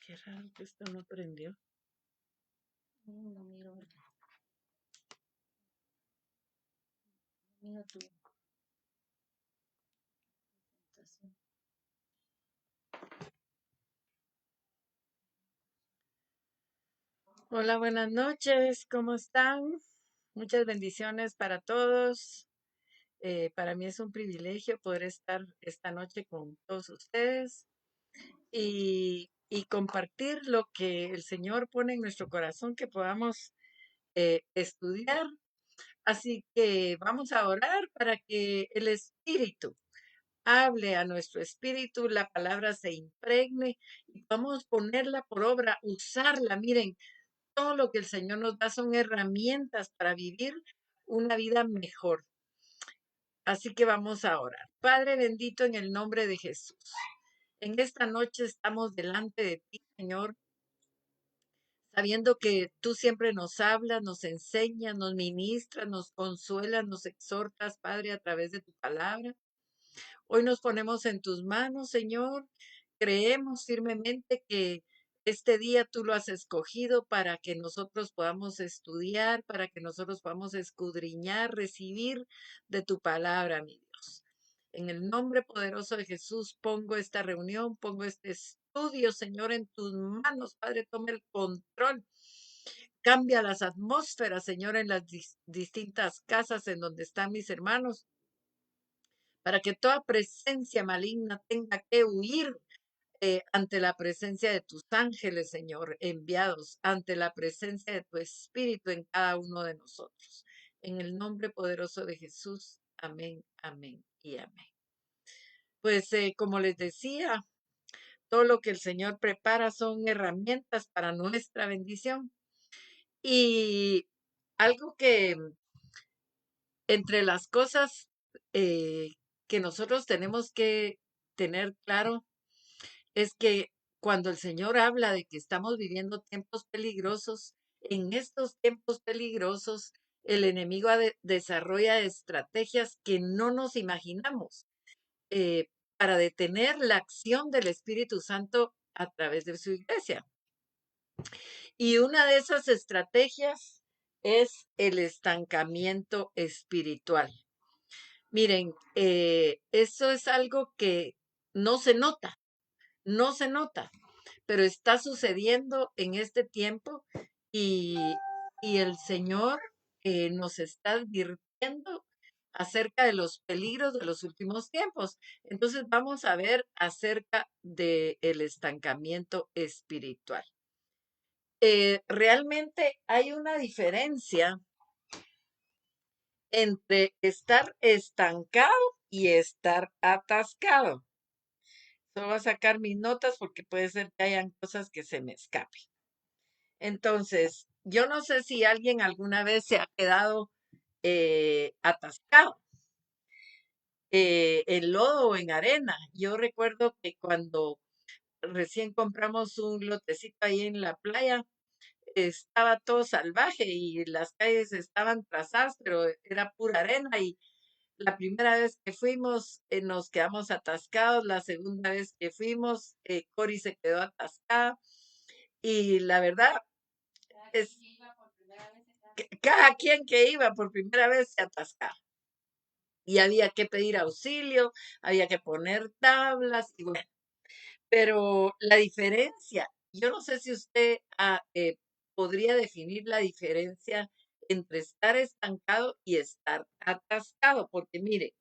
Qué raro que esto no prendió. No miro, miro tu presentación. Hola, buenas noches, ¿cómo están? Muchas bendiciones para todos. Para mí es un privilegio poder estar esta noche con todos ustedes y compartir lo que el Señor pone en nuestro corazón que podamos estudiar. Así que vamos a orar para que el Espíritu hable a nuestro espíritu, la palabra se impregne y vamos a ponerla por obra, usarla. Miren, todo lo que el Señor nos da son herramientas para vivir una vida mejor. Así que vamos a orar. Padre bendito, en el nombre de Jesús. En esta noche estamos delante de ti, Señor, sabiendo que tú siempre nos hablas, nos enseñas, nos ministras, nos consuelas, nos exhortas, Padre, a través de tu palabra. Hoy nos ponemos en tus manos, Señor. Creemos firmemente que este día tú lo has escogido para que nosotros podamos estudiar, para que nosotros podamos escudriñar, recibir de tu palabra, mi Dios. En el nombre poderoso de Jesús pongo esta reunión, pongo este estudio, Señor, en tus manos. Padre, tome el control. Cambia las atmósferas, Señor, en las distintas casas en donde están mis hermanos, para que toda presencia maligna tenga que huir ante la presencia de tus ángeles, Señor, enviados, ante la presencia de tu Espíritu en cada uno de nosotros. En el nombre poderoso de Jesús. Amén, amén y amén. Pues como les decía, todo lo que el Señor prepara son herramientas para nuestra bendición. Y algo que entre las cosas que nosotros tenemos que tener claro es que cuando el Señor habla de que estamos viviendo tiempos peligrosos, en estos tiempos peligrosos el enemigo desarrolla estrategias que no nos imaginamos eh, para detener la acción del Espíritu Santo a través de su iglesia. Y una de esas estrategias es el estancamiento espiritual. Miren, eso es algo que no se nota, no se nota, pero está sucediendo en este tiempo y, y el Señor nos está advirtiendo acerca de los peligros de los últimos tiempos. Entonces vamos a ver acerca del estancamiento espiritual. Realmente hay una diferencia entre estar estancado y estar atascado. Solo voy a sacar mis notas porque puede ser que hayan cosas que se me escapen. Entonces, yo no sé si alguien alguna vez se ha quedado atascado en lodo o en arena. Yo recuerdo que cuando recién compramos un lotecito ahí en la playa, estaba todo salvaje y las calles estaban trazadas, pero era pura arena y la primera vez que fuimos nos quedamos atascados, la segunda vez que fuimos Cori se quedó atascada y la verdad es que cada quien que iba por primera vez se atascaba y había que pedir auxilio, había que poner tablas y bueno, pero la diferencia, yo no sé si usted podría definir la diferencia entre estar estancado y estar atascado, porque mire,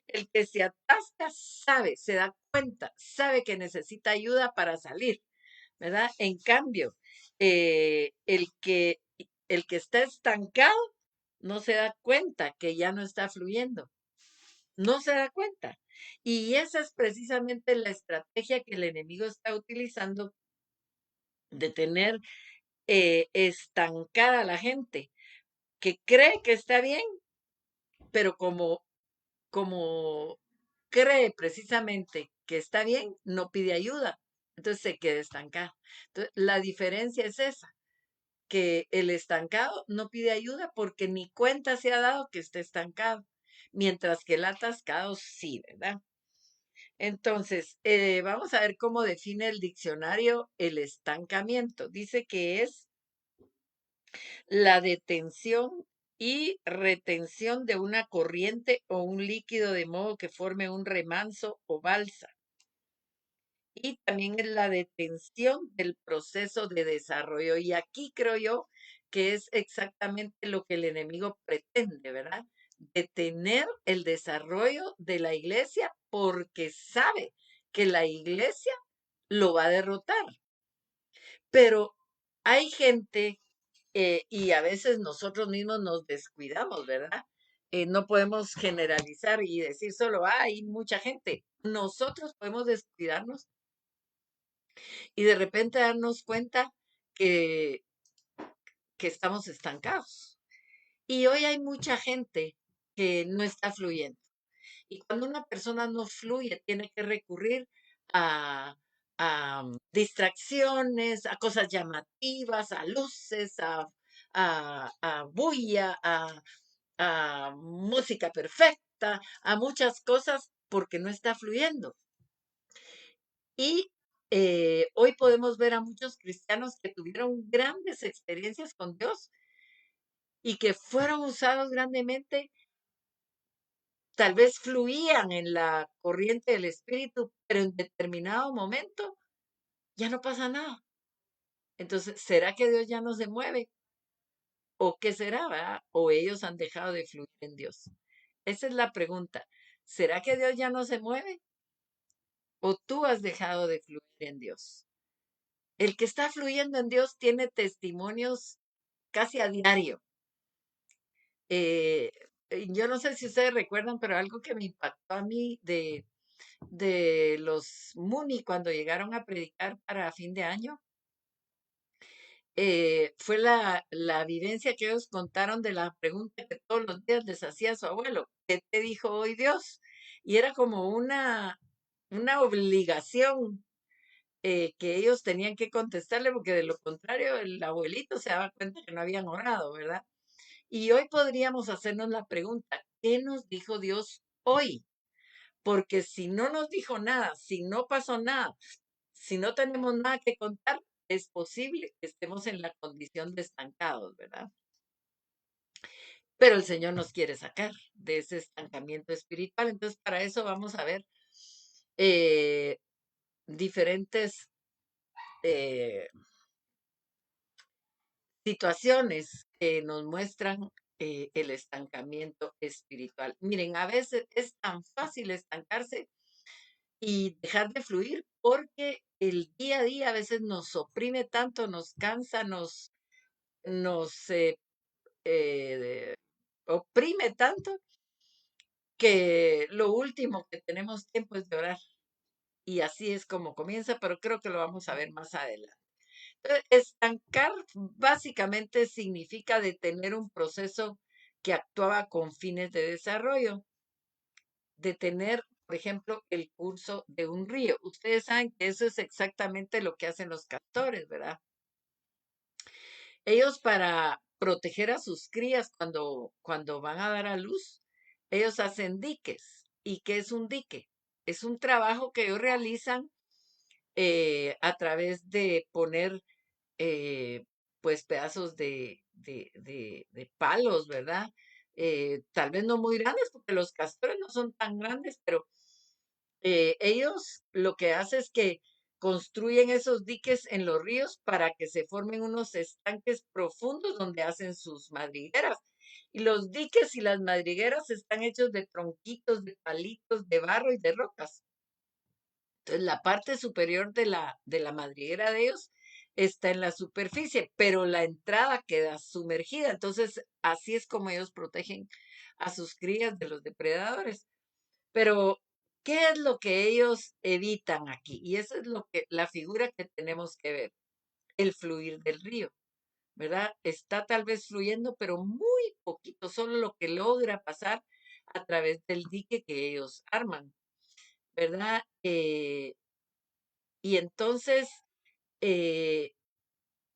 el que se atasca sabe, se da cuenta, sabe que necesita ayuda para salir, ¿verdad? En cambio, el que está estancado no se da cuenta que ya no está fluyendo, no se da cuenta. Y esa es precisamente la estrategia que el enemigo está utilizando de tener estancada a la gente, que cree que está bien, pero como cree precisamente que está bien, no pide ayuda, entonces se queda estancado. Entonces, la diferencia es esa, que el estancado no pide ayuda porque ni cuenta se ha dado que esté estancado, mientras que el atascado sí, ¿verdad? Entonces, vamos a ver cómo define el diccionario el estancamiento. Dice que es la detención y retención de una corriente o un líquido de modo que forme un remanso o balsa. Y también es la detención del proceso de desarrollo. Y aquí creo yo que es exactamente lo que el enemigo pretende, ¿verdad? Detener el desarrollo de la iglesia porque sabe que la iglesia lo va a derrotar. Pero hay gente, y a veces nosotros mismos nos descuidamos, ¿verdad? No podemos generalizar y decir solo hay mucha gente. Nosotros podemos descuidarnos y de repente darnos cuenta que, que estamos estancados. Y hoy hay mucha gente que no está fluyendo. Y cuando una persona no fluye, tiene que recurrir a, a distracciones, a cosas llamativas, a luces, a bulla, a música perfecta, a muchas cosas porque no está fluyendo. Y hoy podemos ver a muchos cristianos que tuvieron grandes experiencias con Dios y que fueron usados grandemente, tal vez fluían en la corriente del Espíritu, pero en determinado momento ya no pasa nada. Entonces, ¿será que Dios ya no se mueve? ¿O qué será, verdad? ¿O ellos han dejado de fluir en Dios? Esa es la pregunta. ¿Será que Dios ya no se mueve? ¿O tú has dejado de fluir en Dios? El que está fluyendo en Dios tiene testimonios casi a diario. Eh, yo no sé si ustedes recuerdan, pero algo que me impactó a mí de los Muni cuando llegaron a predicar para fin de año, fue la vivencia que ellos contaron de la pregunta que todos los días les hacía su abuelo, ¿qué te dijo hoy Dios? Y era como una obligación que ellos tenían que contestarle, porque de lo contrario el abuelito se daba cuenta que no habían orado, ¿verdad? Y hoy podríamos hacernos la pregunta, ¿qué nos dijo Dios hoy? Porque si no nos dijo nada, si no pasó nada, si no tenemos nada que contar, es posible que estemos en la condición de estancados, ¿verdad? Pero el Señor nos quiere sacar de ese estancamiento espiritual. Entonces, para eso vamos a ver eh, diferentes eh, situaciones que nos muestran el estancamiento espiritual. Miren, a veces es tan fácil estancarse y dejar de fluir porque el día a día a veces nos oprime tanto, nos cansa, nos oprime tanto que lo último que tenemos tiempo es de orar. Y así es como comienza, pero creo que lo vamos a ver más adelante. Estancar básicamente significa detener un proceso que actuaba con fines de desarrollo. Detener, por ejemplo, el curso de un río. Ustedes saben que eso es exactamente lo que hacen los castores, ¿verdad? Ellos para proteger a sus crías cuando van a dar a luz, ellos hacen diques. ¿Y qué es un dique? Es un trabajo que ellos realizan a través de poner pues pedazos de palos, ¿verdad? Tal vez no muy grandes, porque los castores no son tan grandes, pero ellos lo que hacen es que construyen esos diques en los ríos para que se formen unos estanques profundos donde hacen sus madrigueras. Y los diques y las madrigueras están hechos de tronquitos, de palitos, de barro y de rocas. Entonces, la parte superior de la madriguera de ellos está en la superficie, pero la entrada queda sumergida. Entonces, así es como ellos protegen a sus crías de los depredadores. Pero, ¿qué es lo que ellos evitan aquí? Y esa es la figura que tenemos que ver, el fluir del río, ¿verdad? Está tal vez fluyendo, pero muy poquito, solo lo que logra pasar a través del dique que ellos arman, ¿verdad? Y entonces, eh,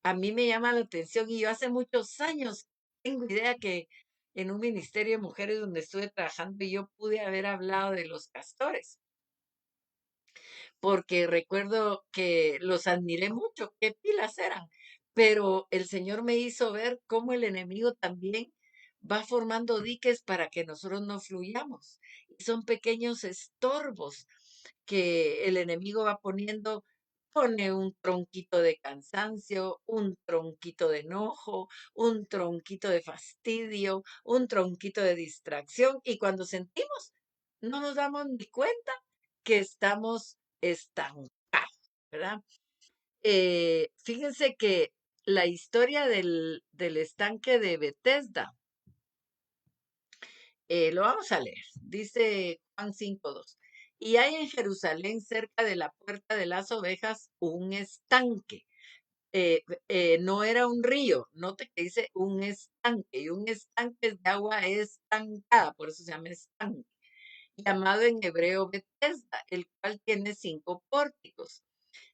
a mí me llama la atención y yo hace muchos años tengo idea que en un ministerio de mujeres donde estuve trabajando yo pude haber hablado de los castores. porque recuerdo que los admiré mucho, qué pilas eran, pero el Señor me hizo ver cómo el enemigo también va formando diques para que nosotros no fluyamos. Y son pequeños estorbos que el enemigo va poniendo. Pone un tronquito de cansancio, un tronquito de enojo, un tronquito de fastidio, un tronquito de distracción, y cuando sentimos, no nos damos ni cuenta que estamos estancados, ¿verdad? Fíjense que la historia del estanque de Bethesda, lo vamos a leer, dice Juan 5:2. Y hay en Jerusalén, cerca de la puerta de las ovejas, un estanque. No era un río, note que dice un estanque, y un estanque es de agua estancada, por eso se llama estanque, llamado en hebreo Bethesda, el cual tiene 5 pórticos.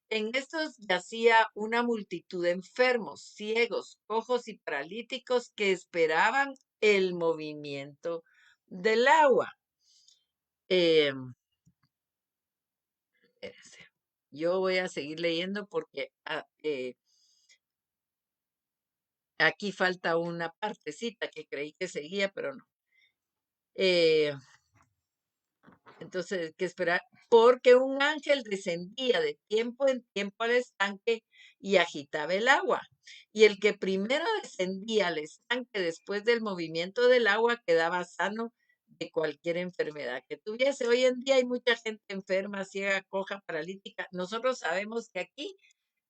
En estos yacía una multitud de enfermos, ciegos, cojos y paralíticos que esperaban el movimiento del agua. Eh, espérese. Yo voy a seguir leyendo porque aquí falta una partecita que creí que seguía, pero no. Eh, Entonces, que esperar, porque un ángel descendía de tiempo en tiempo al estanque y agitaba el agua. Y el que primero descendía al estanque después del movimiento del agua quedaba sano de cualquier enfermedad que tuviese. Hoy en día hay mucha gente enferma, ciega, coja, paralítica. Nosotros sabemos que aquí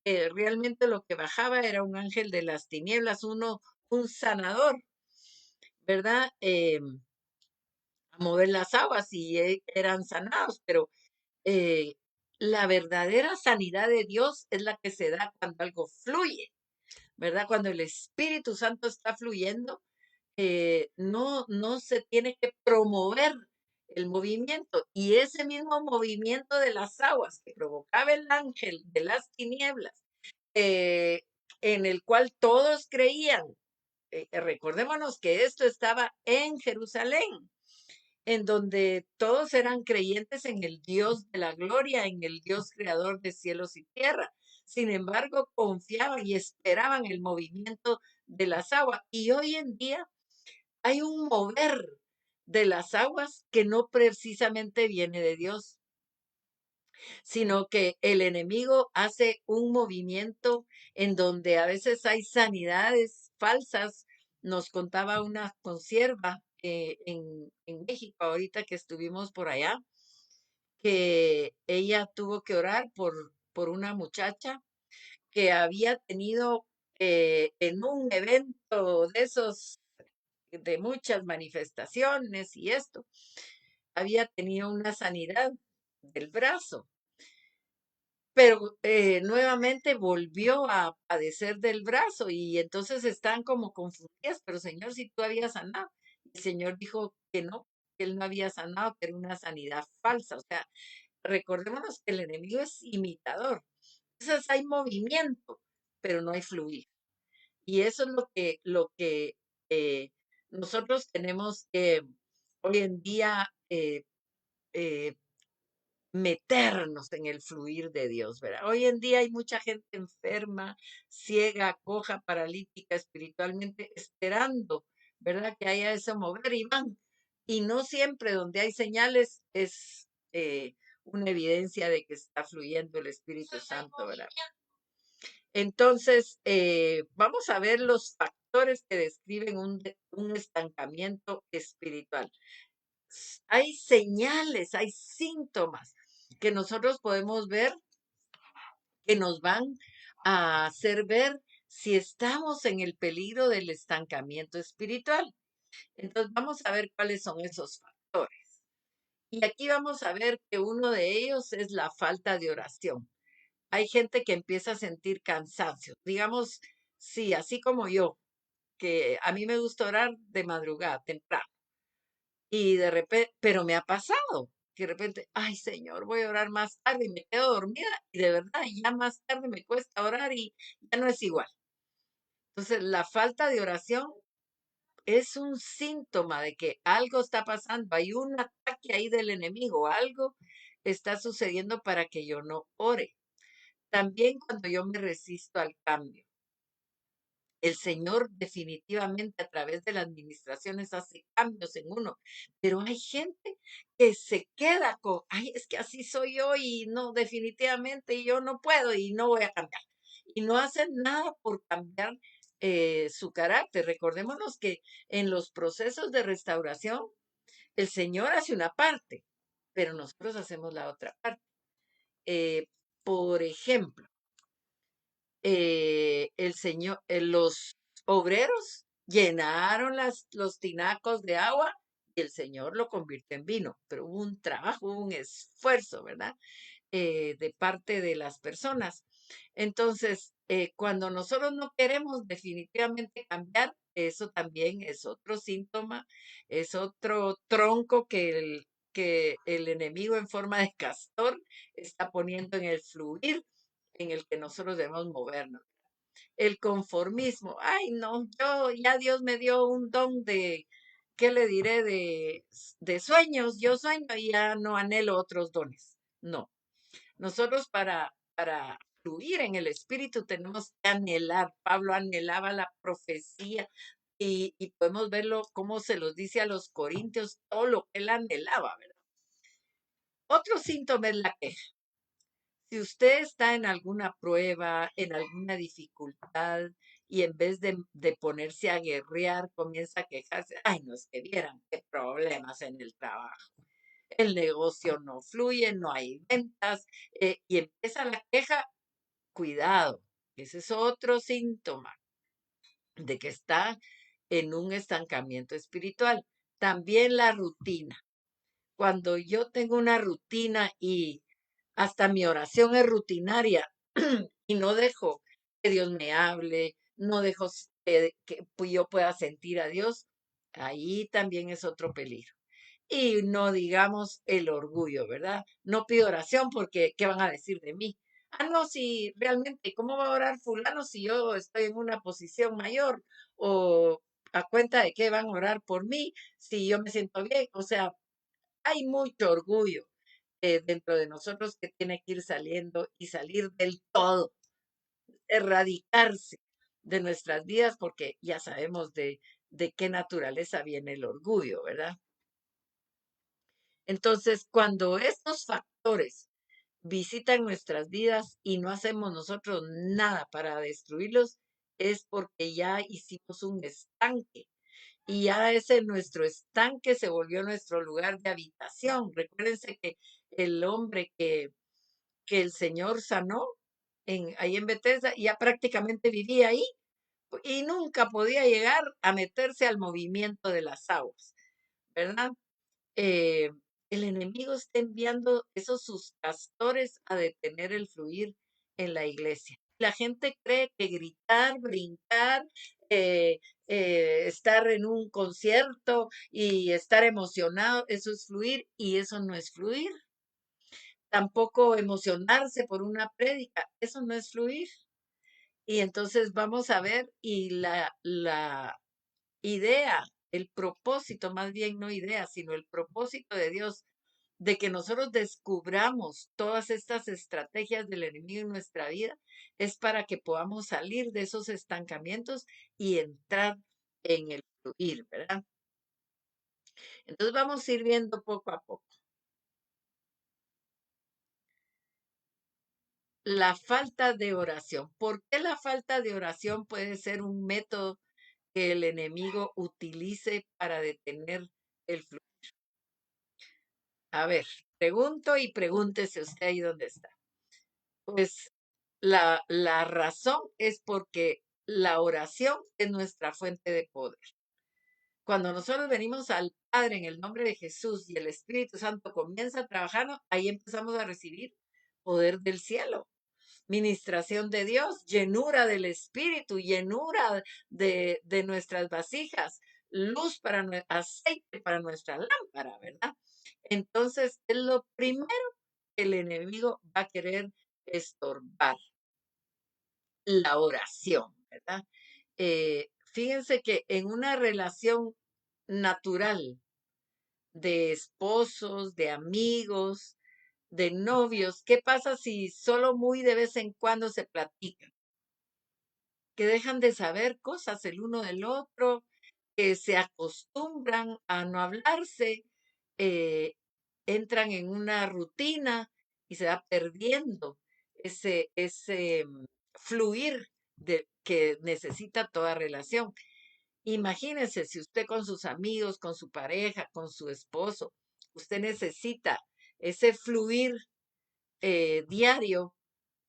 realmente lo que bajaba era un ángel de las tinieblas, un sanador, ¿verdad? A mover las aguas y eran sanados, pero eh, la verdadera sanidad de Dios es la que se da cuando algo fluye, ¿verdad? Cuando el Espíritu Santo está fluyendo, no se tiene que promover el movimiento. Y ese mismo movimiento de las aguas que provocaba el ángel de las tinieblas, eh, en el cual todos creían, recordémonos que esto estaba en Jerusalén, en donde todos eran creyentes en el Dios de la gloria, en el Dios creador de cielos y tierra. Sin embargo, confiaban y esperaban el movimiento de las aguas. Y hoy en día hay un mover de las aguas que no precisamente viene de Dios, sino que el enemigo hace un movimiento en donde a veces hay sanidades falsas. Nos contaba una consierva en México, ahorita que estuvimos por allá, que ella tuvo que orar por una muchacha que había tenido en un evento de esos, de muchas manifestaciones y esto, había tenido una sanidad del brazo, pero nuevamente volvió a padecer del brazo y entonces están como confundidas, pero Señor, si tú habías sanado. El Señor dijo que no, que él no había sanado, que era una sanidad falsa. O sea, recordémonos que el enemigo es imitador. Entonces hay movimiento, pero no hay fluir. Y eso es lo que eh, nosotros tenemos que hoy en día eh, meternos en el fluir de Dios, ¿verdad? Hoy en día hay mucha gente enferma, ciega, coja, paralítica espiritualmente, esperando, ¿verdad? Que haya ese mover y van. Y no siempre donde hay señales es una evidencia de que está fluyendo el Espíritu Santo, ¿verdad? Entonces, vamos a ver los factores que describen un estancamiento espiritual. Hay señales, hay síntomas que nosotros podemos ver que nos van a hacer ver si estamos en el peligro del estancamiento espiritual. Entonces, vamos a ver cuáles son esos factores. Y aquí vamos a ver que uno de ellos es la falta de oración. Hay gente que empieza a sentir cansancio. Digamos, sí, así como yo, que a mí me gusta orar de madrugada, temprano. Y de repente, pero me ha pasado que de repente, ay Señor, voy a orar más tarde y me quedo dormida y de verdad ya más tarde me cuesta orar y ya no es igual. Entonces, la falta de oración es un síntoma de que algo está pasando, hay un ataque ahí del enemigo, algo está sucediendo para que yo no ore. También cuando yo me resisto al cambio. El Señor definitivamente a través de las administraciones hace cambios en uno, pero hay gente que se queda con, ay, es que así soy yo y no, definitivamente yo no puedo y no voy a cambiar. Y no hacen nada por cambiar su carácter. Recordémonos que en los procesos de restauración, el Señor hace una parte, pero nosotros hacemos la otra parte. Eh, por ejemplo, el señor, los obreros llenaron los tinacos de agua y el Señor lo convirtió en vino, pero hubo un trabajo, hubo un esfuerzo, ¿verdad? De parte de las personas. Entonces, cuando nosotros no queremos definitivamente cambiar, eso también es otro síntoma, es otro tronco que el enemigo en forma de castor está poniendo en el fluir en el que nosotros debemos movernos. El conformismo, ay no, yo ya Dios me dio un don de, ¿qué le diré? De sueños, yo sueño y ya no anhelo otros dones. No, nosotros para fluir en el Espíritu tenemos que anhelar. Pablo anhelaba la profecía y podemos verlo cómo se los dice a los corintios, todo lo que él anhelaba, ¿verdad? Otro síntoma es la queja. Si usted está en alguna prueba, en alguna dificultad, y en vez de ponerse a guerrear, comienza a quejarse, ay, no es que vieran qué problemas en el trabajo. El negocio no fluye, no hay ventas, y empieza la queja, cuidado, ese es otro síntoma de que está en un estancamiento espiritual. También la rutina. Cuando yo tengo una rutina y hasta mi oración es rutinaria y no dejo que Dios me hable, no dejo que yo pueda sentir a Dios, ahí también es otro peligro. Y no digamos el orgullo, ¿verdad? No pido oración porque ¿qué van a decir de mí? Ah, no, si realmente, ¿cómo va a orar fulano si yo estoy en una posición mayor? O a cuenta de qué van a orar por mí si yo me siento bien. O sea, hay mucho orgullo dentro de nosotros que tiene que ir saliendo y salir del todo, erradicarse de nuestras vidas porque ya sabemos de qué naturaleza viene el orgullo, ¿verdad? Entonces, cuando estos factores visitan nuestras vidas y no hacemos nosotros nada para destruirlos, es porque ya hicimos un estanque y ya ese nuestro estanque se volvió nuestro lugar de habitación. Recuérdense que el hombre que el Señor sanó ahí en Bethesda ya prácticamente vivía ahí y nunca podía llegar a meterse al movimiento de las aguas, ¿verdad? eh, el enemigo está enviando esos sus castores a detener el fluir en la iglesia. La gente cree que gritar, brincar, eh, estar en un concierto y estar emocionado, eso es fluir y eso no es fluir. Tampoco emocionarse por una prédica, eso no es fluir. Y entonces vamos a ver y la idea, el propósito, más bien no idea, sino el propósito de Dios de que nosotros descubramos todas estas estrategias del enemigo en nuestra vida, es para que podamos salir de esos estancamientos y entrar en el fluir, ¿verdad? Entonces vamos a ir viendo poco a poco. La falta de oración. ¿Por qué la falta de oración puede ser un método que el enemigo utilice para detener el flujo? A ver, pregunto y pregúntese usted ahí donde está. Pues la razón es porque la oración es nuestra fuente de poder. Cuando nosotros venimos al Padre en el nombre de Jesús y el Espíritu Santo comienza a trabajar, ahí empezamos a recibir poder del cielo, ministración de Dios, llenura del Espíritu, llenura de nuestras vasijas, luz para aceite para nuestra lámpara, ¿verdad? Entonces, es lo primero que el enemigo va a querer estorbar, la oración, ¿verdad? fíjense que en una relación natural de esposos, de amigos, de novios, ¿qué pasa si solo muy de vez en cuando se platican? Que dejan de saber cosas el uno del otro, que se acostumbran a no hablarse, eh, entran en una rutina y se va perdiendo ese fluir que necesita toda relación. Imagínese si usted con sus amigos, con su pareja, con su esposo, usted necesita ese fluir diario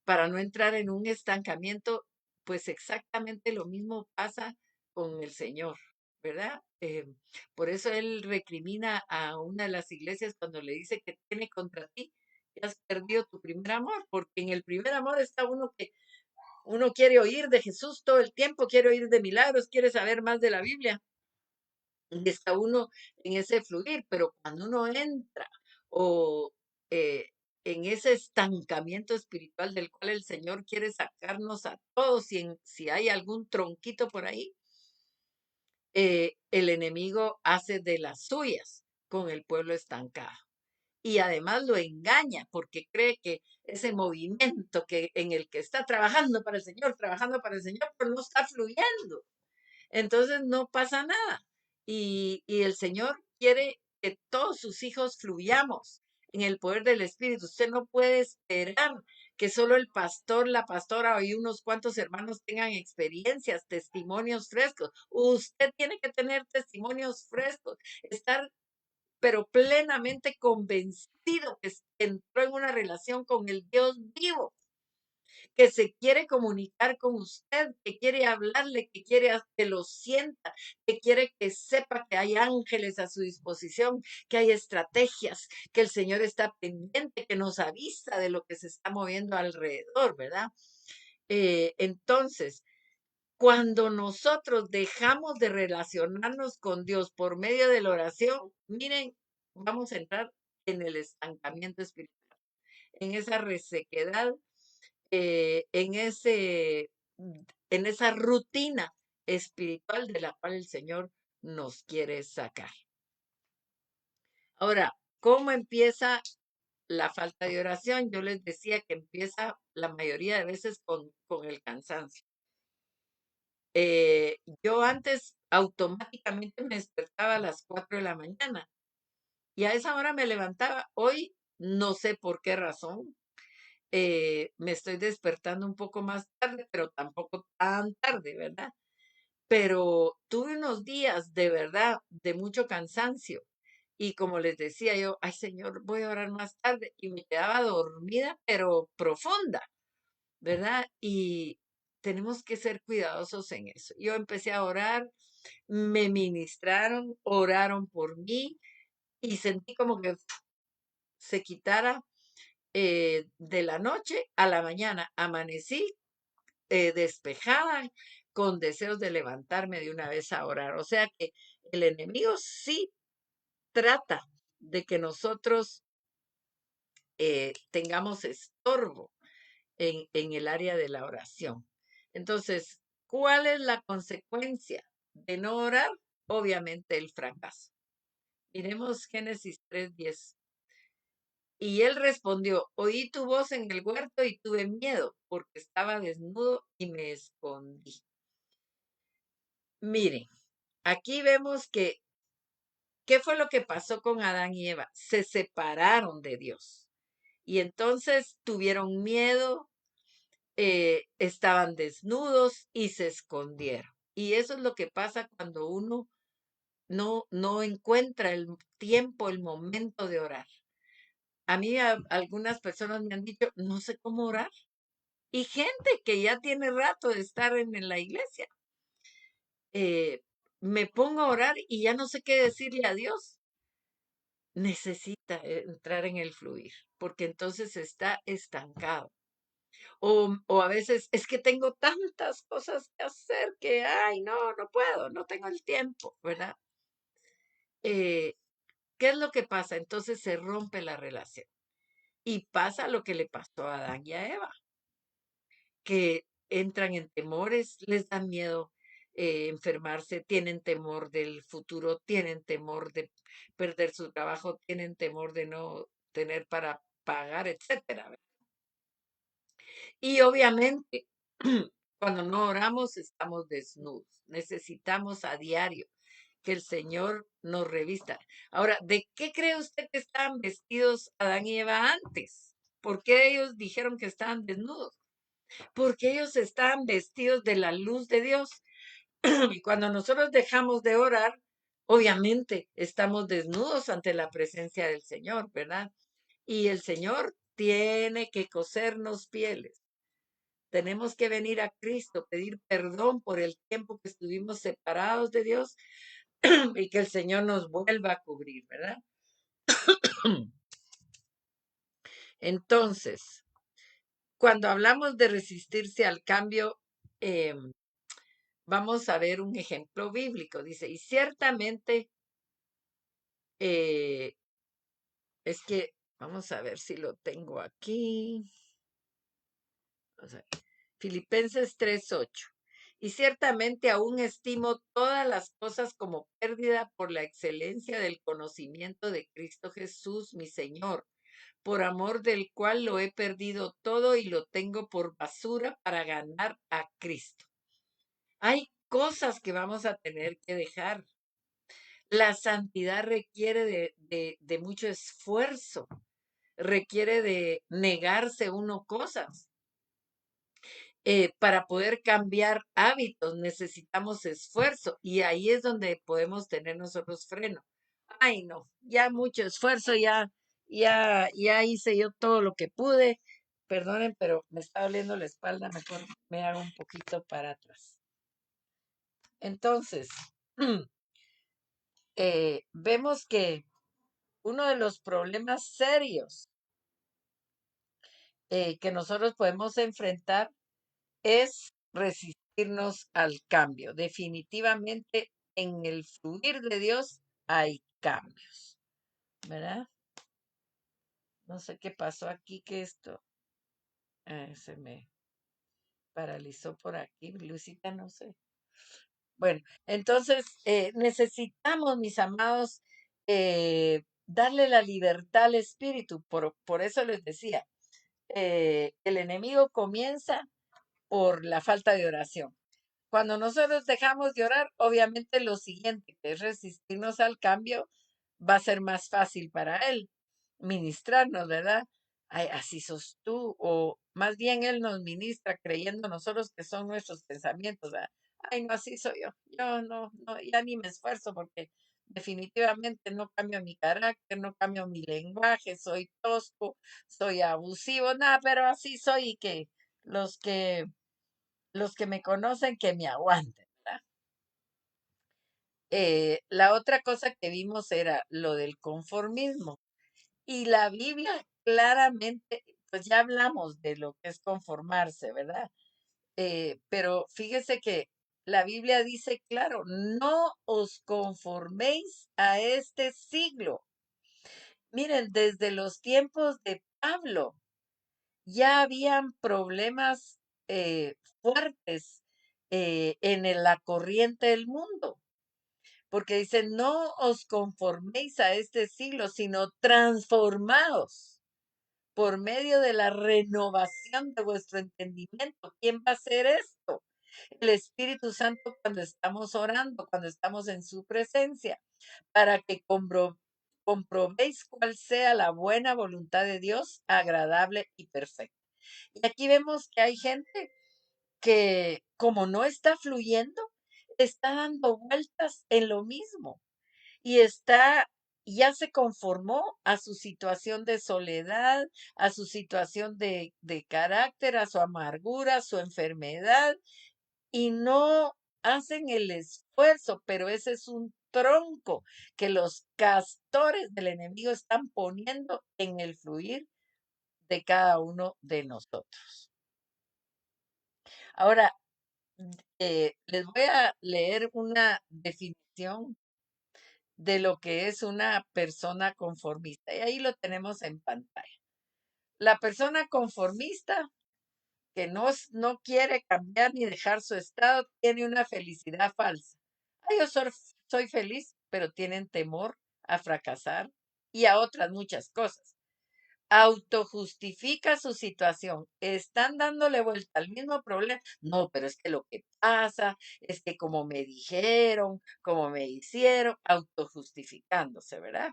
para no entrar en un estancamiento, pues exactamente lo mismo pasa con el Señor, ¿verdad? Por eso Él recrimina a una de las iglesias cuando le dice que tiene contra ti que has perdido tu primer amor, porque en el primer amor está uno que uno quiere oír de Jesús todo el tiempo, quiere oír de milagros, quiere saber más de la Biblia, y está uno en ese fluir, pero cuando uno entra o eh, en ese estancamiento espiritual del cual el Señor quiere sacarnos a todos, si hay algún tronquito por ahí, el enemigo hace de las suyas con el pueblo estancado. Y además lo engaña porque cree que ese movimiento que en el que está trabajando para el Señor, pero no está fluyendo. Entonces no pasa nada. Y el Señor quiere que todos sus hijos fluyamos en el poder del Espíritu. Usted no puede esperar que solo el pastor, la pastora y unos cuantos hermanos tengan experiencias, testimonios frescos. Usted tiene que tener testimonios frescos, estar pero plenamente convencido que entró en una relación con el Dios vivo, que se quiere comunicar con usted, que quiere hablarle, que quiere que lo sienta, que quiere que sepa que hay ángeles a su disposición, que hay estrategias, que el Señor está pendiente, que nos avisa de lo que se está moviendo alrededor, ¿verdad? Entonces, cuando nosotros dejamos de relacionarnos con Dios por medio de la oración, miren, vamos a entrar en el estancamiento espiritual, en esa resequedad, en en esa rutina espiritual de la cual el Señor nos quiere sacar. Ahora, ¿cómo empieza la falta de oración? Yo les decía que empieza la mayoría de veces con el cansancio. Yo antes automáticamente me despertaba a las 4 de la mañana y a esa hora me levantaba. Hoy no sé por qué razón. Me estoy despertando un poco más tarde, pero tampoco tan tarde, ¿verdad? Pero tuve unos días de verdad de mucho cansancio y como les decía yo, ay Señor, voy a orar más tarde y me quedaba dormida, pero profunda, ¿verdad? Y tenemos que ser cuidadosos en eso. Yo empecé a orar, me ministraron, oraron por mí y sentí como que se quitara de la noche a la mañana. Amanecí despejada, con deseos de levantarme de una vez a orar. O sea que el enemigo sí trata de que nosotros tengamos estorbo en el área de la oración. Entonces, ¿cuál es la consecuencia de no orar? Obviamente el fracaso. Miremos Génesis 3:10. Y él respondió, oí tu voz en el huerto y tuve miedo porque estaba desnudo y me escondí. Miren, aquí vemos que, ¿qué fue lo que pasó con Adán y Eva? Se separaron de Dios y entonces tuvieron miedo, estaban desnudos y se escondieron. Y eso es lo que pasa cuando uno no encuentra el tiempo, el momento de orar. A mí algunas personas me han dicho, no sé cómo orar. Y gente que ya tiene rato de estar en la iglesia, eh, me pongo a orar y ya no sé qué decirle a Dios. Necesita entrar en el fluir, porque entonces está estancado. O a veces es que tengo tantas cosas que hacer que, ay, no puedo, no tengo el tiempo, ¿verdad? Eh, ¿Qué es lo que pasa? Entonces se rompe la relación y pasa lo que le pasó a Adán y a Eva, que entran en temores, les da miedo enfermarse, tienen temor del futuro, tienen temor de perder su trabajo, tienen temor de no tener para pagar, etcétera. Y obviamente, cuando no oramos, estamos desnudos. Necesitamos a diario que el Señor nos revista. Ahora, ¿de qué cree usted que estaban vestidos Adán y Eva antes? ¿Por qué ellos dijeron que estaban desnudos? Porque ellos estaban vestidos de la luz de Dios. Y cuando nosotros dejamos de orar, obviamente estamos desnudos ante la presencia del Señor, ¿verdad? Y el Señor tiene que cosernos pieles. Tenemos que venir a Cristo, pedir perdón por el tiempo que estuvimos separados de Dios y que el Señor nos vuelva a cubrir, ¿verdad? Entonces, cuando hablamos de resistirse al cambio, eh, vamos a ver un ejemplo bíblico. Dice, y ciertamente eh, es que, vamos a ver si lo tengo aquí. O sea, Filipenses 3:8. Y ciertamente aún estimo todas las cosas como pérdida por la excelencia del conocimiento de Cristo Jesús, mi Señor, por amor del cual lo he perdido todo y lo tengo por basura para ganar a Cristo. Hay cosas que vamos a tener que dejar. La santidad requiere de mucho esfuerzo, requiere de negarse uno cosas. Para poder cambiar hábitos necesitamos esfuerzo y ahí es donde podemos tener nosotros freno. Ay, no, ya mucho esfuerzo, ya hice yo todo lo que pude. Perdonen, pero me está doliendo la espalda, mejor me hago un poquito para atrás. Entonces, vemos que uno de los problemas serios que nosotros podemos enfrentar es resistirnos al cambio. Definitivamente en el fluir de Dios hay cambios, ¿verdad? No sé qué pasó aquí, que esto se me paralizó por aquí, Luisita, no sé. Bueno, entonces necesitamos, mis amados, darle la libertad al espíritu. Por eso les decía, el enemigo comienza por la falta de oración. Cuando nosotros dejamos de orar, obviamente lo siguiente, que es resistirnos al cambio, va a ser más fácil para él ministrarnos, ¿verdad? Ay, así sos tú, o más bien él nos ministra creyendo nosotros que son nuestros pensamientos, ¿verdad? Ay, no, así soy yo. Yo no, ya ni me esfuerzo porque definitivamente no cambio mi carácter, no cambio mi lenguaje, soy tosco, soy abusivo, nada, pero así soy y que los que los que me conocen que me aguanten, ¿verdad? La otra cosa que vimos era lo del conformismo. Y la Biblia claramente, pues ya hablamos de lo que es conformarse, ¿verdad? Pero fíjese que la Biblia dice, claro, no os conforméis a este siglo. Miren, desde los tiempos de Pablo ya habían problemas fuertes en la corriente del mundo, porque dice, no os conforméis a este siglo, sino transformaos por medio de la renovación de vuestro entendimiento. ¿Quién va a hacer esto? El Espíritu Santo cuando estamos orando, cuando estamos en su presencia, para que comprobéis cuál sea la buena voluntad de Dios, agradable y perfecta. Y aquí vemos que hay gente que como no está fluyendo, está dando vueltas en lo mismo y ya se conformó a su situación de soledad, a su situación de carácter, a su amargura, a su enfermedad, y no hacen el esfuerzo, pero ese es un tronco que los castores del enemigo están poniendo en el fluir de cada uno de nosotros. Ahora, les voy a leer una definición de lo que es una persona conformista. Y ahí lo tenemos en pantalla. La persona conformista que no quiere cambiar ni dejar su estado, tiene una felicidad falsa. Ay, soy feliz, pero tienen temor a fracasar y a otras muchas cosas. Autojustifica su situación. Están dándole vuelta al mismo problema. No, pero es que lo que pasa es que como me dijeron, como me hicieron, autojustificándose, ¿verdad?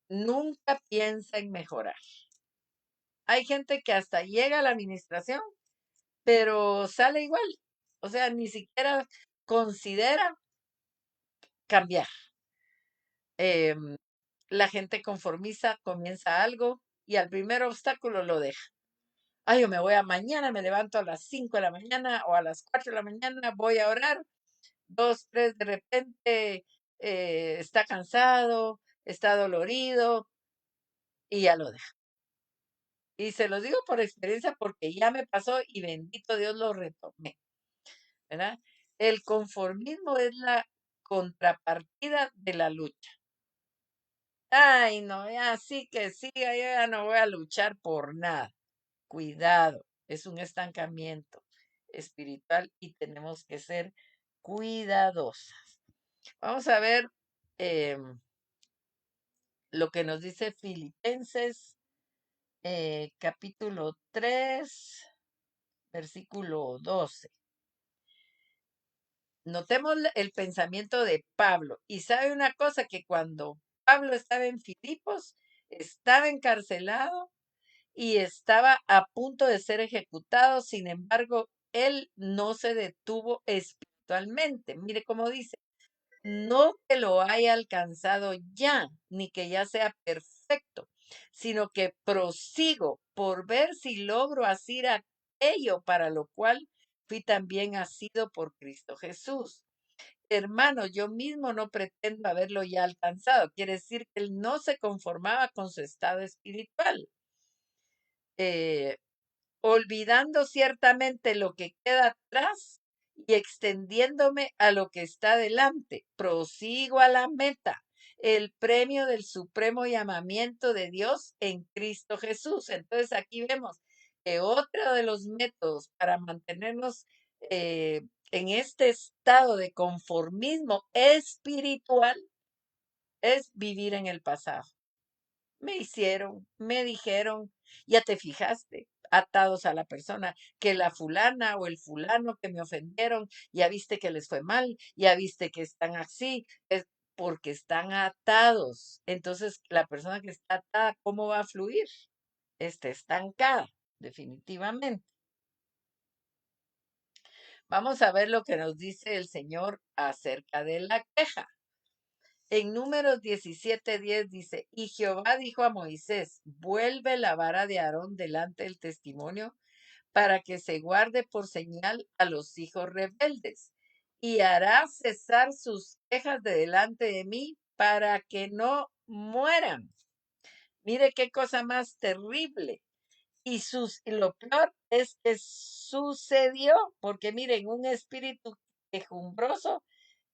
Nunca piensa en mejorar. Hay gente que hasta llega a la administración, pero sale igual. O sea, ni siquiera considera cambiar. Em, la gente conformista comienza algo y al primer obstáculo lo deja. Ay, yo me voy a mañana, me levanto a las 5 de la mañana o a las 4 de la mañana, voy a orar. 2, 3, de repente está cansado, está dolorido y ya lo deja. Y se los digo por experiencia porque ya me pasó y bendito Dios lo retomé, ¿verdad? El conformismo es la contrapartida de la lucha. Ay, no, ya sí que sí, yo ya no voy a luchar por nada. Cuidado, es un estancamiento espiritual y tenemos que ser cuidadosas. Vamos a ver lo que nos dice Filipenses capítulo 3, versículo 12. Notemos el pensamiento de Pablo. Y sabe una cosa, que cuando Pablo estaba en Filipos, estaba encarcelado y estaba a punto de ser ejecutado. Sin embargo, él no se detuvo espiritualmente. Mire cómo dice, no que lo haya alcanzado ya, ni que ya sea perfecto, sino que prosigo por ver si logro hacer aquello para lo cual fui también asido por Cristo Jesús. Hermano, yo mismo no pretendo haberlo ya alcanzado. Quiere decir que él no se conformaba con su estado espiritual. Eh, olvidando ciertamente lo que queda atrás y extendiéndome a lo que está delante. Prosigo a la meta, el premio del supremo llamamiento de Dios en Cristo Jesús. Entonces aquí vemos que otro de los métodos para mantenernos en este estado de conformismo espiritual es vivir en el pasado. Me hicieron, me dijeron, ya te fijaste, atados a la persona, que la fulana o el fulano que me ofendieron, ya viste que les fue mal, ya viste que están así, es porque están atados. Entonces, la persona que está atada, ¿cómo va a fluir? Está estancada, definitivamente. Vamos a ver lo que nos dice el Señor acerca de la queja. En Números 17:10 dice, y Jehová dijo a Moisés, vuelve la vara de Aarón delante del testimonio para que se guarde por señal a los hijos rebeldes y hará cesar sus quejas de delante de mí para que no mueran. Mire qué cosa más terrible. Y lo peor es que sucedió, porque miren, un espíritu quejumbroso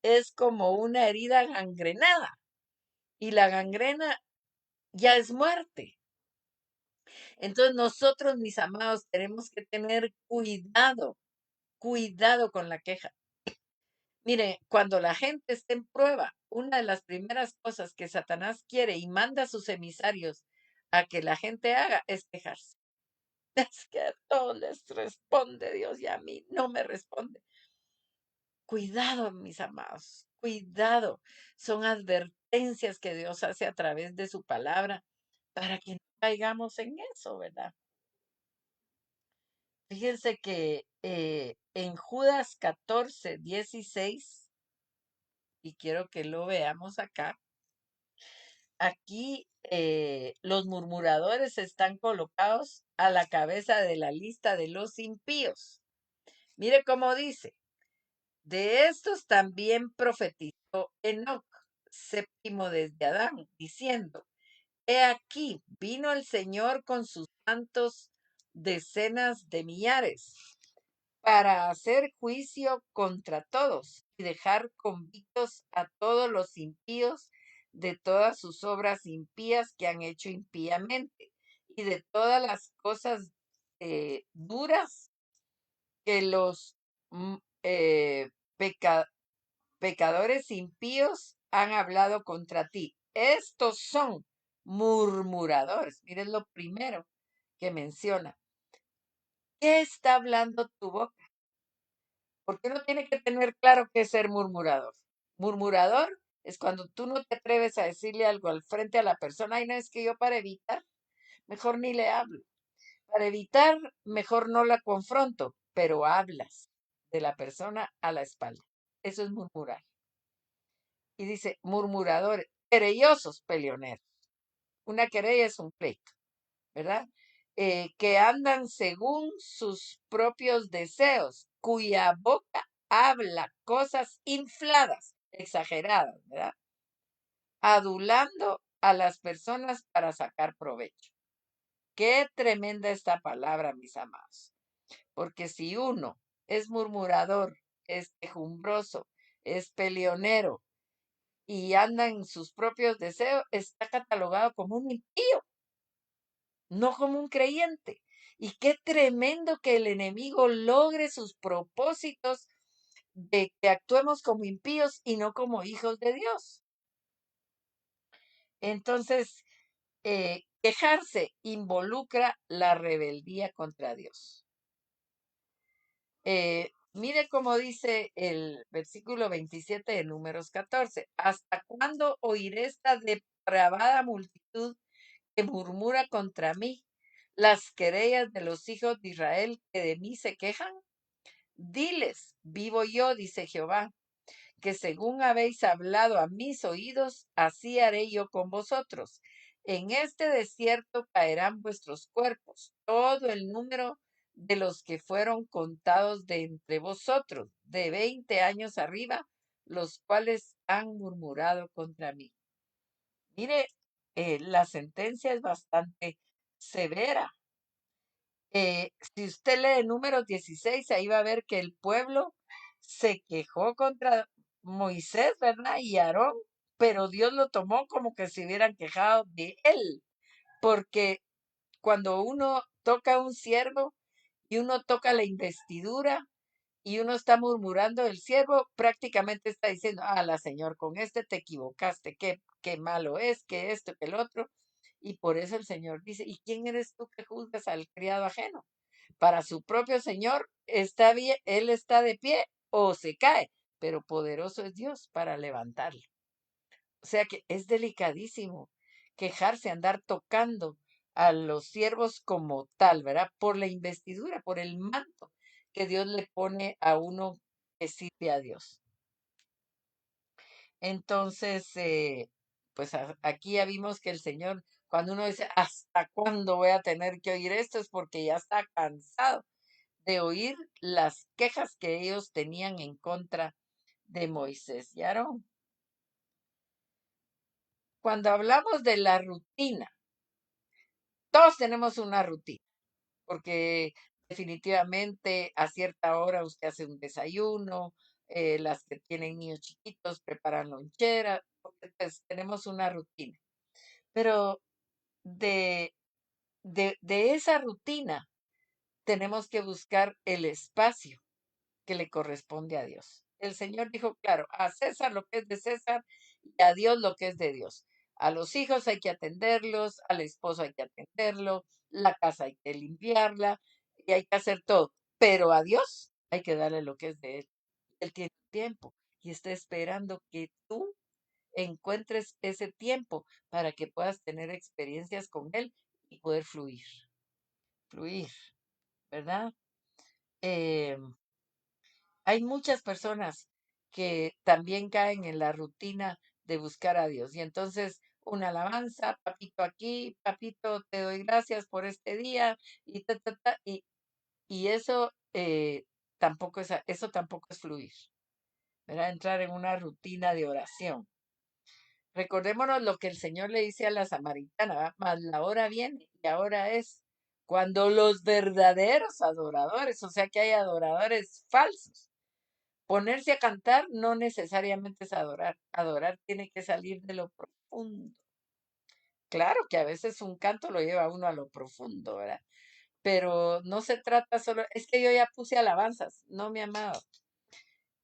es como una herida gangrenada y la gangrena ya es muerte. Entonces nosotros, mis amados, tenemos que tener cuidado, cuidado con la queja. Mire, cuando la gente está en prueba, una de las primeras cosas que Satanás quiere y manda a sus emisarios a que la gente haga es quejarse. Es que a todos les responde Dios y a mí no me responde. Cuidado, mis amados, cuidado. Son advertencias que Dios hace a través de su palabra para que no caigamos en eso, ¿verdad? Fíjense que en Judas 14:16, y quiero que lo veamos acá, aquí los murmuradores están colocados a la cabeza de la lista de los impíos. Mire cómo dice, de estos también profetizó Enoc, séptimo desde Adán, diciendo, he aquí, vino el Señor con sus santos decenas de millares para hacer juicio contra todos y dejar convictos a todos los impíos de todas sus obras impías que han hecho impíamente y de todas las cosas duras que los mm, eh, peca- pecadores impíos han hablado contra ti. Estos son murmuradores. Miren lo primero que menciona. ¿Qué está hablando tu boca? Porque uno tiene que tener claro qué es ser murmurador. Murmurador es cuando tú no te atreves a decirle algo al frente a la persona. Y no, es que yo para evitar, mejor ni le hablo. Para evitar, mejor no la confronto, pero hablas de la persona a la espalda. Eso es murmurar. Y dice, murmuradores, querellosos, peleoneros. Una querella es un pleito, ¿verdad? Que andan según sus propios deseos, cuya boca habla cosas infladas, exageradas, ¿verdad? Adulando a las personas para sacar provecho. Qué tremenda esta palabra, mis amados. Porque si uno es murmurador, es quejumbroso, es peleonero y anda en sus propios deseos, está catalogado como un impío, no como un creyente. Y qué tremendo que el enemigo logre sus propósitos de que actuemos como impíos y no como hijos de Dios. Entonces, quejarse involucra la rebeldía contra Dios. Mire cómo dice el versículo 27 de Números 14. ¿Hasta cuándo oiré esta depravada multitud que murmura contra mí las querellas de los hijos de Israel que de mí se quejan? Diles, vivo yo, dice Jehová, que según habéis hablado a mis oídos, así haré yo con vosotros. En este desierto caerán vuestros cuerpos, todo el número de los que fueron contados de entre vosotros, de 20 años arriba, los cuales han murmurado contra mí. Mire, la sentencia es bastante severa. Si usted lee Números 16, ahí va a ver que el pueblo se quejó contra Moisés, ¿verdad? Y Aarón, pero Dios lo tomó como que se hubieran quejado de él, porque cuando uno toca a un siervo y uno toca la investidura y uno está murmurando del siervo, prácticamente está diciendo, la Señor, con este te equivocaste, qué malo es, que esto, que el otro. Y por eso el Señor dice, ¿y quién eres tú que juzgas al criado ajeno? Para su propio Señor está bien, Él está de pie o se cae, pero poderoso es Dios para levantarlo. O sea que es delicadísimo quejarse, andar tocando a los siervos como tal, ¿verdad? Por la investidura, por el manto que Dios le pone a uno que sirve a Dios. Entonces, pues aquí ya vimos que el Señor, cuando uno dice, ¿hasta cuándo voy a tener que oír esto? Es porque ya está cansado de oír las quejas que ellos tenían en contra de Moisés y Aarón. Cuando hablamos de la rutina, todos tenemos una rutina, porque definitivamente a cierta hora usted hace un desayuno, las que tienen niños chiquitos preparan lonchera, porque pues tenemos una rutina. Pero de, de esa rutina tenemos que buscar el espacio que le corresponde a Dios. El Señor dijo, claro, a César lo que es de César y a Dios lo que es de Dios. A los hijos hay que atenderlos, al esposo hay que atenderlo, la casa hay que limpiarla y hay que hacer todo. Pero a Dios hay que darle lo que es de Él. Él tiene tiempo y está esperando que tú encuentres ese tiempo para que puedas tener experiencias con Él y poder fluir, ¿verdad? Eh, Hay muchas personas que también caen en la rutina de buscar a Dios. Y entonces una alabanza, papito aquí, papito, te doy gracias por este día, y y eso tampoco eso tampoco es fluir, ¿verdad? Entrar en una rutina de oración. Recordémonos lo que el Señor le dice a la samaritana, ¿verdad? Mas la hora viene y ahora es cuando los verdaderos adoradores, o sea que hay adoradores falsos. Ponerse a cantar no necesariamente es adorar. Adorar tiene que salir de lo profundo. Claro que a veces un canto lo lleva a uno a lo profundo, ¿verdad? pero no se trata solo, es que yo ya puse alabanzas, no, mi amado,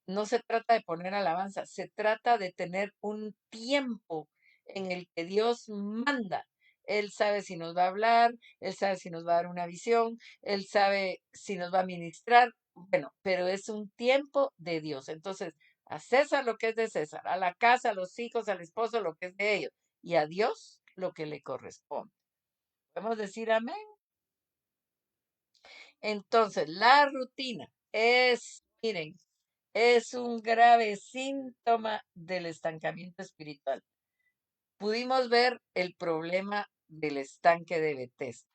no se trata de poner alabanzas, se trata de tener un tiempo en el que Dios manda. Él sabe si nos va a hablar, Él sabe si nos va a dar una visión, Él sabe si nos va a ministrar, bueno, pero es un tiempo de Dios. Entonces, a César lo que es de César, a la casa, a los hijos, al esposo lo que es de ellos, y a Dios lo que le corresponde. ¿Podemos decir amén? Entonces, la rutina es, miren, es un grave síntoma del estancamiento espiritual. Pudimos ver el problema del estanque de Bethesda.